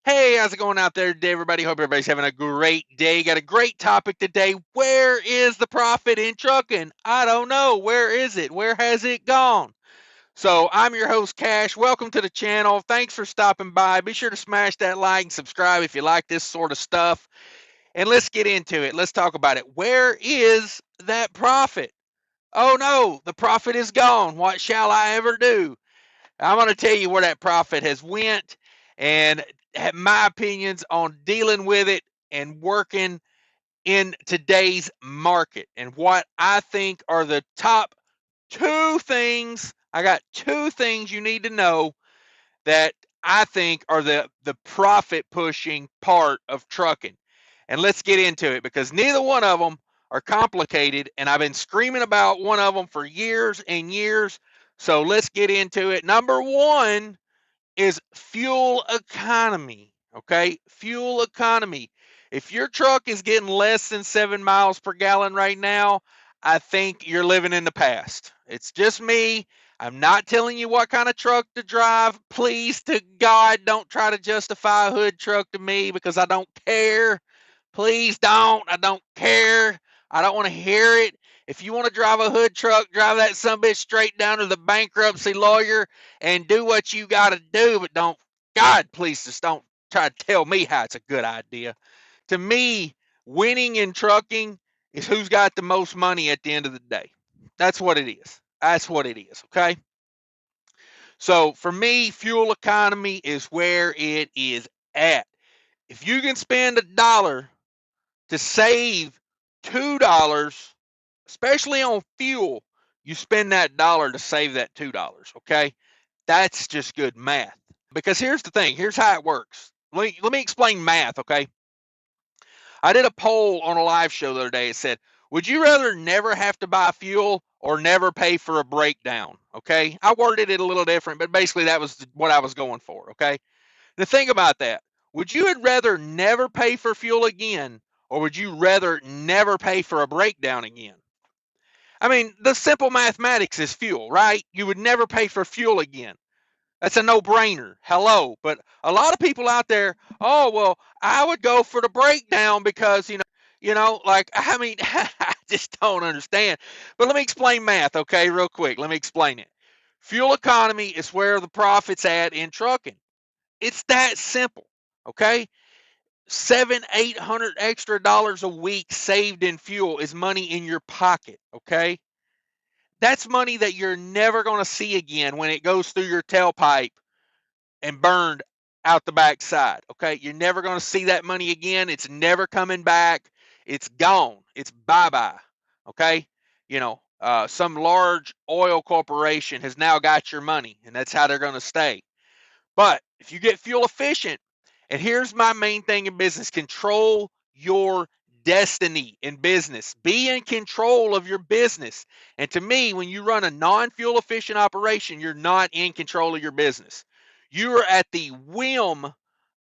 Hey, how's it going out there today, everybody? Hope everybody's having a great day. Got a great topic today. Where is the profit in trucking? I don't know. Where is it? Where has it gone? So I'm your host, Cash. Welcome to the channel. Thanks for stopping by. Be sure to smash that like and subscribe if you like this sort of stuff. And let's get into it. Let's talk about it. Where is that profit? Oh no, the profit is gone. What shall I ever do? I'm going to tell you where that profit has went and have my opinions on dealing with it and working in today's market and what I think are the top two things. I got two things you need to know that I think are the profit pushing part of trucking. And let's get into it because neither one of them are complicated. And I've been screaming about one of them for years and years. So let's get into it. Number one is fuel economy. Okay, fuel economy. If your truck is getting less than 7 miles per gallon right now, I think you're living in the past. It's just me. I'm not telling you what kind of truck to drive. Please to God, don't try to justify a hood truck to me because I don't care. Please don't. I don't care. I don't want to hear it. If you want to drive a hood truck, drive that sumbitch straight down to the bankruptcy lawyer and do what you got to do. But don't, God, please just don't try to tell me how it's a good idea. To me, winning in trucking is who's got the most money at the end of the day. That's what it is. That's what it is. Okay. So for me, fuel economy is where it is at. If you can spend $1 to save $2, especially on fuel, you spend that dollar to save that $2. Okay. That's just good math. Because here's the thing, here's how it works. Let me explain math, okay? I did a poll on a live show the other day. It said, would you rather never have to buy fuel or never pay for a breakdown? Okay. I worded it a little different, but basically that was what I was going for. Okay. Now think about that. Would you rather never pay for fuel again, or would you rather never pay for a breakdown again? I mean, the simple mathematics is fuel, right? You would never pay for fuel again. That's a no-brainer. Hello. But a lot of people out there, oh, well, I would go for the breakdown because, like, I mean, I just don't understand. But let me explain math, okay, real quick. Let me explain it. Fuel economy is where the profit's at in trucking. It's that simple, okay? 700-800 extra dollars a week saved in fuel is money in your pocket, okay? That's money that you're never going to see again when it goes through your tailpipe and burned out the backside. Okay, you're never going to see that money again. It's never coming back. It's gone. It's bye-bye. Okay, some large oil corporation has now got your money, and that's how they're going to stay. But if you get fuel efficient, and here's my main thing in business: control your destiny in business. Be in control of your business. And to me, when you run a non-fuel efficient operation, you're not in control of your business. You are at the whim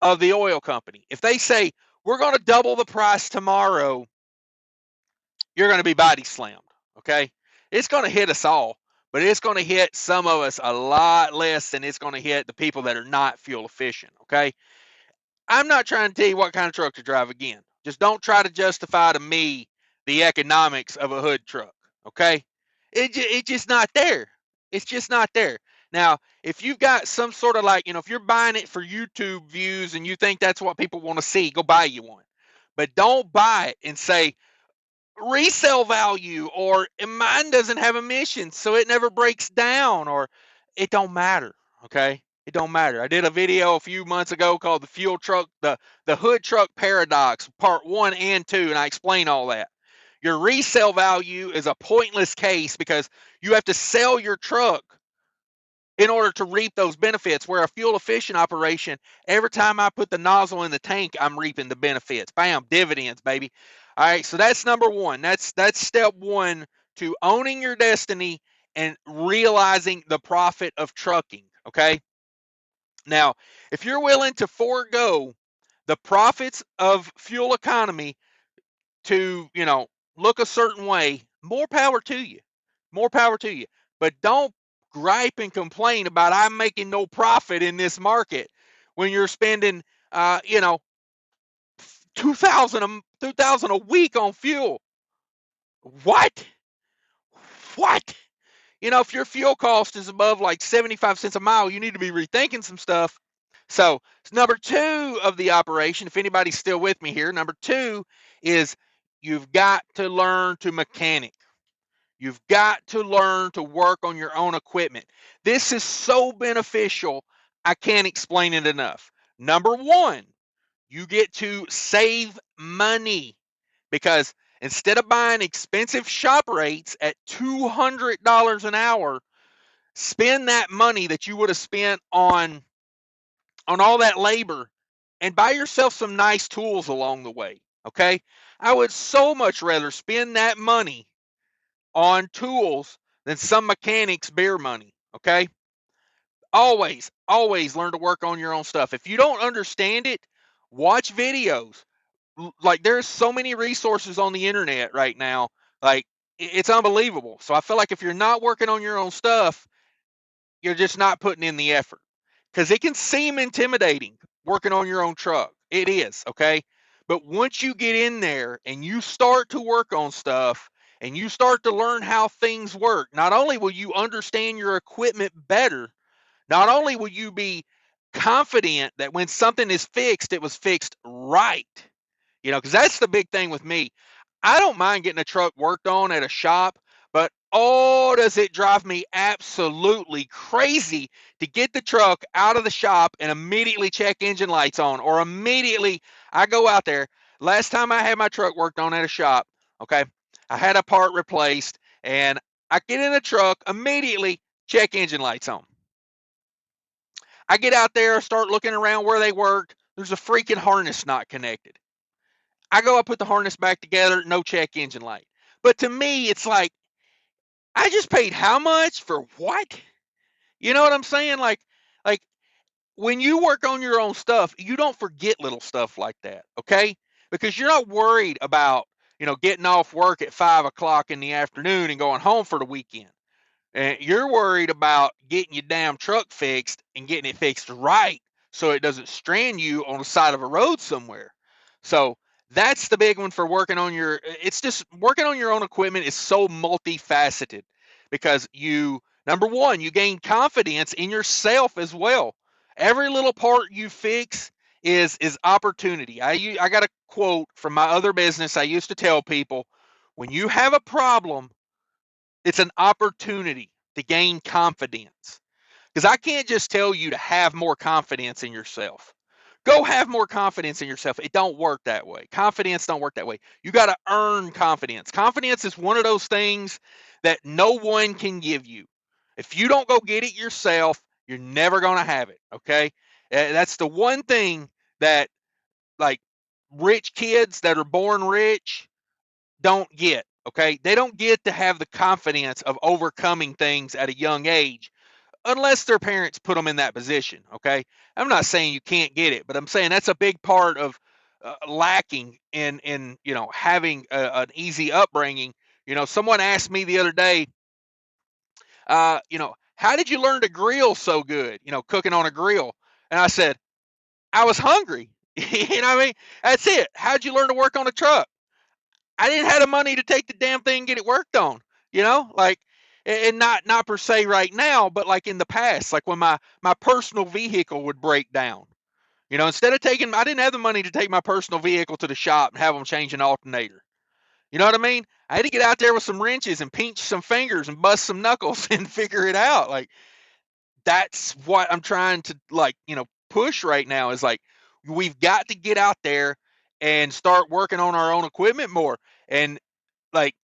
of the oil company. If they say, we're going to double the price tomorrow, you're going to be body slammed. Okay. It's going to hit us all, but it's going to hit some of us a lot less than it's going to hit the people that are not fuel efficient. Okay. I'm not trying to tell you what kind of truck to drive again. Just don't try to justify to me the economics of a hood truck. Okay. It's just not there. It's just not there. Now, if you've got some sort of if you're buying it for YouTube views and you think that's what people want to see, go buy you one. But don't buy it and say, resale value, or mine doesn't have emissions so it never breaks down, or it don't matter. Okay, it don't matter. I did a video a few months ago called the hood truck paradox part 1 and 2, and I explain all that. Your resale value is a pointless case because you have to sell your truck in order to reap those benefits, where a fuel efficient operation, every time I put the nozzle in the tank, I'm reaping the benefits. Bam, dividends, baby. All right, so that's number one. That's step one to owning your destiny and realizing the profit of trucking. Okay. Now, if you're willing to forego the profits of fuel economy to, look a certain way, more power to you. More power to you. But don't gripe and complain about I'm making no profit in this market when you're spending you know, 2,000 a week on fuel. What? What? You know, if your fuel cost is above like 75 cents a mile, you need to be rethinking some stuff. So, number two of the operation, if anybody's still with me here, number two is you've got to learn to mechanic. You've got to learn to work on your own equipment. This is so beneficial, I can't explain it enough. Number one, you get to save money because instead of buying expensive shop rates at $200 an hour, spend that money that you would have spent on all that labor and buy yourself some nice tools along the way. Okay. I would so much rather spend that money on tools than some mechanics beer money. Okay. Always learn to work on your own stuff. If you don't understand it, watch videos. Like there's so many resources on the internet right now. Like it's unbelievable. So I feel like if you're not working on your own stuff, you're just not putting in the effort because it can seem intimidating working on your own truck. It is, okay? But once you get in there and you start to work on stuff and you start to learn how things work, not only will you understand your equipment better, not only will you be confident that when something is fixed, it was fixed right. You know, because that's the big thing with me. I don't mind getting a truck worked on at a shop, but oh, does it drive me absolutely crazy to get the truck out of the shop and immediately check engine lights on, or immediately I go out there. Last time I had my truck worked on at a shop, okay, I had a part replaced, and I get in the truck, immediately check engine lights on. I get out there, start looking around where they worked. There's a freaking harness not connected. I go, I put the harness back together, no check engine light. But to me, it's like, I just paid how much for what? You know what I'm saying? Like when you work on your own stuff, you don't forget little stuff like that, okay? Because you're not worried about, getting off work at 5 o'clock in the afternoon and going home for the weekend. And you're worried about getting your damn truck fixed and getting it fixed right so it doesn't strand you on the side of a road somewhere. So that's the big one for working on it's just working on your own equipment is so multifaceted because number one, you gain confidence in yourself as well. Every little part you fix is opportunity. I got a quote from my other business. I used to tell people, when you have a problem, it's an opportunity to gain confidence. Because I can't just tell you to have more confidence in yourself. Go have more confidence in yourself. It don't work that way. Confidence don't work that way. You got to earn confidence. Confidence is one of those things that no one can give you. If you don't go get it yourself, you're never going to have it, okay? That's the one thing that, like, rich kids that are born rich don't get, okay? They don't get to have the confidence of overcoming things at a young age unless their parents put them in that position, okay? I'm not saying you can't get it, but I'm saying that's a big part of lacking in having an easy upbringing. Someone asked me the other day, how did you learn to grill so good? Cooking on a grill, and I said I was hungry. You know what I mean? That's it. How'd you learn to work on a truck? I didn't have the money to take the damn thing and get it worked on, like, and not per se right now, but like in the past, like when my personal vehicle would break down, instead of I didn't have the money to take my personal vehicle to the shop and have them change an alternator. You know what I mean? I had to get out there with some wrenches and pinch some fingers and bust some knuckles and figure it out. Like, that's what I'm trying to, like, push right now is like, we've got to get out there and start working on our own equipment more. And like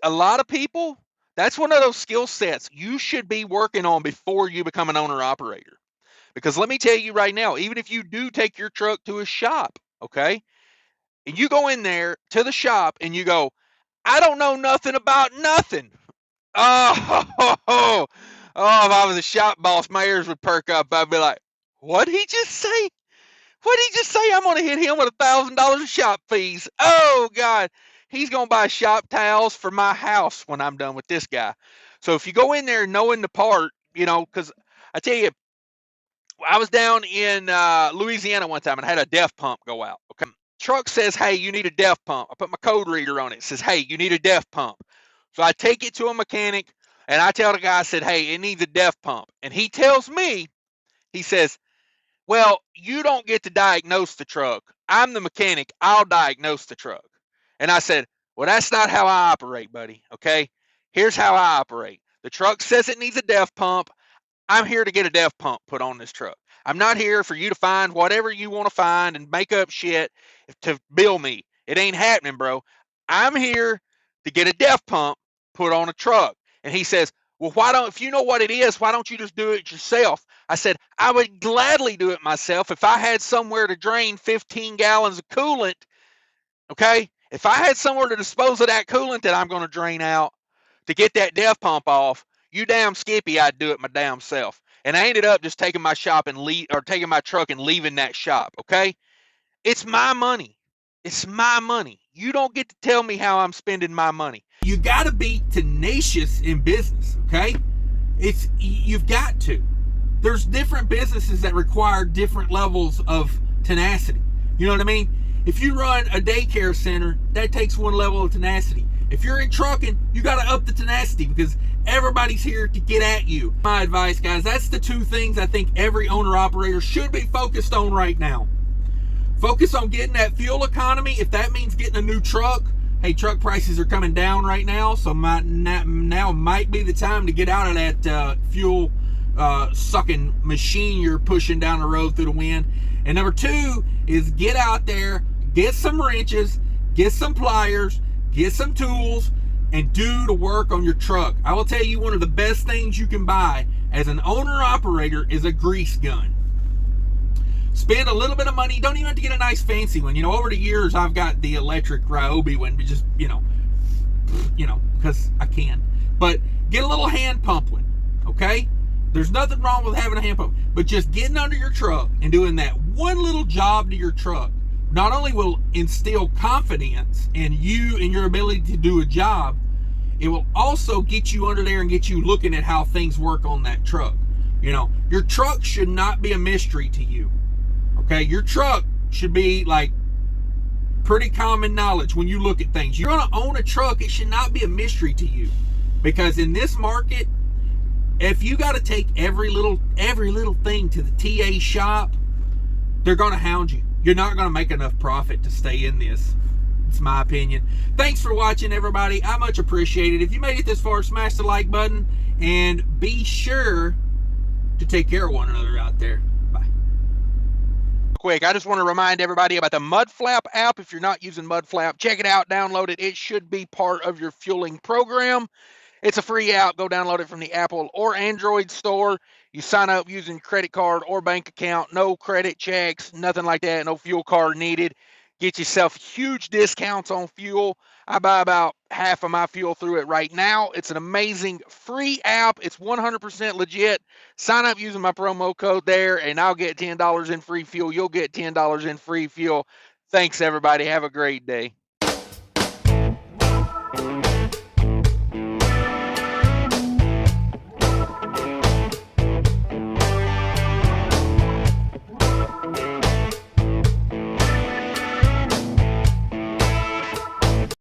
a lot of people, that's one of those skill sets you should be working on before you become an owner operator. Because let me tell you right now, even if you do take your truck to a shop, okay, and you go in there to the shop and you go, I don't know nothing about nothing. Oh, oh, if I was a shop boss, my ears would perk up. I'd be like, what did he just say? What did he just say? I'm going to hit him with $1,000 of shop fees. Oh, God. He's going to buy shop towels for my house when I'm done with this guy. So if you go in there knowing the part, because I tell you, I was down in Louisiana one time and I had a DEF pump go out. Okay. Truck says, hey, you need a DEF pump. I put my code reader on it. It says, hey, you need a DEF pump. So I take it to a mechanic and I tell the guy, I said, hey, it needs a DEF pump. And he tells me, he says, well, you don't get to diagnose the truck. I'm the mechanic. I'll diagnose the truck. And I said, well, that's not how I operate, buddy. Okay. Here's how I operate. The truck says it needs a DEF pump. I'm here to get a DEF pump put on this truck. I'm not here for you to find whatever you want to find and make up shit to bill me. It ain't happening, bro. I'm here to get a DEF pump put on a truck. And he says, well, why don't, if you know what it is, why don't you just do it yourself? I said, I would gladly do it myself if I had somewhere to drain 15 gallons of coolant. Okay. If I had somewhere to dispose of that coolant that I'm going to drain out to get that DEF pump off, you damn skippy, I'd do it my damn self. And I ended up just taking my shop and taking my truck and leaving that shop. Okay. It's my money. It's my money. You don't get to tell me how I'm spending my money. You got to be tenacious in business, okay? You've got to. There's different businesses that require different levels of tenacity. You know what I mean? If you run a daycare center, that takes one level of tenacity. If you're in trucking, you got to up the tenacity because everybody's here to get at you. My advice, guys, that's the two things I think every owner-operator should be focused on right now. Focus on getting that fuel economy. If that means getting a new truck, hey, truck prices are coming down right now, so now might be the time to get out of that fuel sucking machine you're pushing down the road through the wind. And number two is get out there, get some wrenches, get some pliers, get some tools, and do the work on your truck. I will tell you, one of the best things you can buy as an owner-operator is a grease gun. Spend a little bit of money. Don't even have to get a nice fancy one. You know, over the years, I've got the electric Ryobi one, but just, you know, because I can. But get a little hand pump one, okay? There's nothing wrong with having a hand pump, but just getting under your truck and doing that one little job to your truck not only will instill confidence in you and your ability to do a job, it will also get you under there and get you looking at how things work on that truck. You know, your truck should not be a mystery to you. Okay, your truck should be like pretty common knowledge when you look at things. You're going to own a truck, it should not be a mystery to you. Because in this market, if you got to take every little thing to the TA shop, they're going to hound you. You're not going to make enough profit to stay in this. It's my opinion. Thanks for watching, everybody. I much appreciate it. If you made it this far, smash the like button and be sure to take care of one another out there. Quick, I just want to remind everybody about the Mudflap app. If you're not using Mudflap, check it out, download it. It should be part of your fueling program. It's a free app. Go download it from the Apple or Android store. You sign up using credit card or bank account. No credit checks, nothing like that. No fuel card needed. Get yourself huge discounts on fuel. I buy about half of my fuel through it right now. It's an amazing free app. It's 100% legit. Sign up using my promo code there, and I'll get $10 in free fuel. You'll get $10 in free fuel. Thanks, everybody. Have a great day.